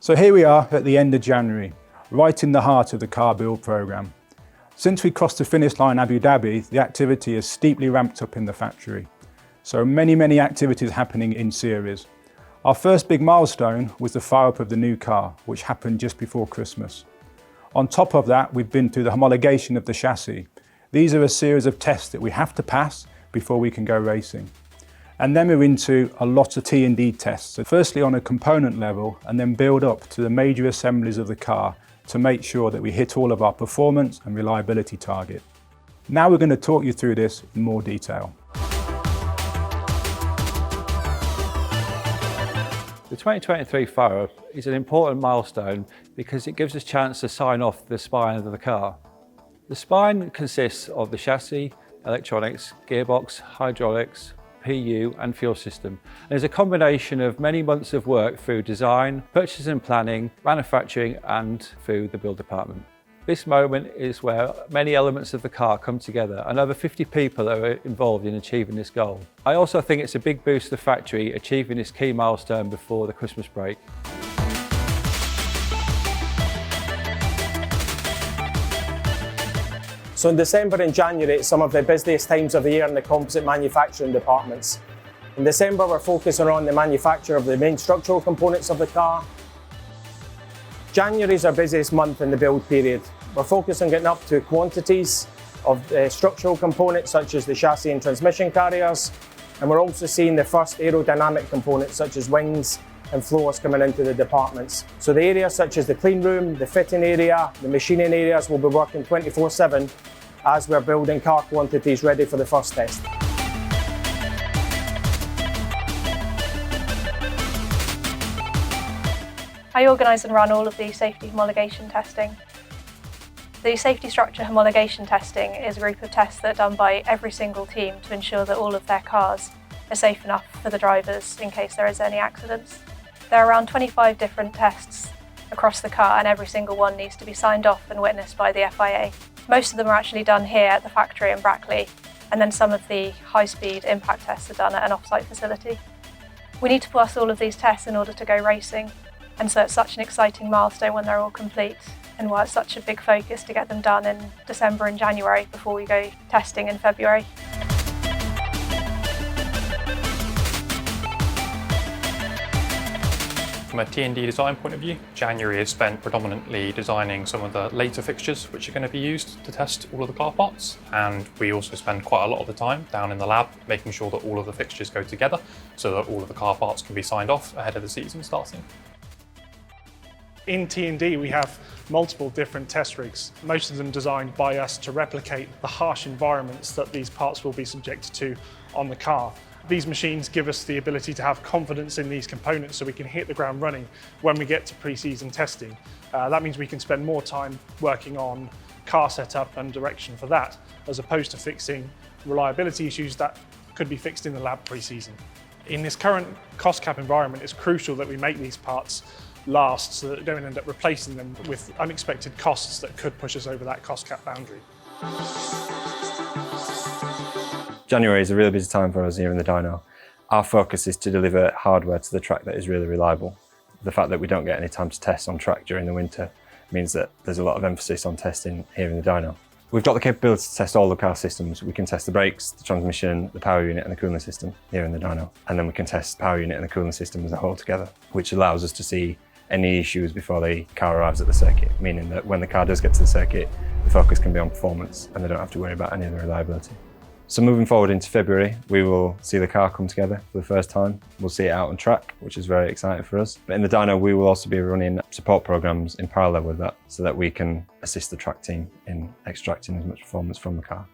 So here we are at the end of January, right in the heart of the car build programme. Since we crossed the finish line in Abu Dhabi, the activity has steeply ramped up in the factory. So many activities happening in series. Our first big milestone was the fire-up of the new car, which happened just before Christmas. On top of that, we've been through the homologation of the chassis. These are a series of tests that we have to pass before we can go racing. And then we're into a lot of T&D tests. So firstly on a component level, and then build up to the major assemblies of the car to make sure that we hit all of our performance and reliability target. Now we're going to talk you through this in more detail. The 2023 fire-up is an important milestone because it gives us a chance to sign off the spine of the car. The spine consists of the chassis, electronics, gearbox, hydraulics, PU and fuel system. And it's a combination of many months of work through design, purchasing and planning, manufacturing and through the build department. This moment is where many elements of the car come together and over 50 people are involved in achieving this goal. I also think it's a big boost to the factory achieving this key milestone before the Christmas break. So in December and January, it's some of the busiest times of the year in the composite manufacturing departments. In December, we're focusing on the manufacture of the main structural components of the car. January is our busiest month in the build period. We're focused on getting up to quantities of structural components such as the chassis and transmission carriers, and we're also seeing the first aerodynamic components such as wings and floors coming into the departments. So the areas such as the clean room, the fitting area, the machining areas will be working 24/7 as we're building car quantities ready for the first test. I organise and run all of the safety homologation testing. The safety structure homologation testing is a group of tests that are done by every single team to ensure that all of their cars are safe enough for the drivers in case there is any accidents. There are around 25 different tests across the car and every single one needs to be signed off and witnessed by the FIA. Most of them are actually done here at the factory in Brackley, and then some of the high-speed impact tests are done at an off-site facility. We need to pass all of these tests in order to go racing, and so it's such an exciting milestone when they're all complete, and why it's such a big focus to get them done in December and January before we go testing in February. From a T&D design point of view, January is spent predominantly designing some of the later fixtures which are going to be used to test all of the car parts, and we also spend quite a lot of the time down in the lab making sure that all of the fixtures go together so that all of the car parts can be signed off ahead of the season starting. In T&D we have multiple different test rigs, most of them designed by us to replicate the harsh environments that these parts will be subjected to on the car. These machines give us the ability to have confidence in these components so we can hit the ground running when we get to pre-season testing. That means we can spend more time working on car setup and direction for that, as opposed to fixing reliability issues that could be fixed in the lab pre-season. In this current cost cap environment, it's crucial that we make these parts last so that we don't end up replacing them with unexpected costs that could push us over that cost cap boundary. January is a really busy time for us here in the dyno. Our focus is to deliver hardware to the track that is really reliable. The fact that we don't get any time to test on track during the winter means that there's a lot of emphasis on testing here in the dyno. We've got the capability to test all the car systems. We can test the brakes, the transmission, the power unit and the cooling system here in the dyno. And then we can test the power unit and the cooling system as a whole together, which allows us to see any issues before the car arrives at the circuit, meaning that when the car does get to the circuit, the focus can be on performance and they don't have to worry about any of the reliability. So moving forward into February, we will see the car come together for the first time. We'll see it out on track, which is very exciting for us. But in the dyno, we will also be running support programs in parallel with that so that we can assist the track team in extracting as much performance from the car.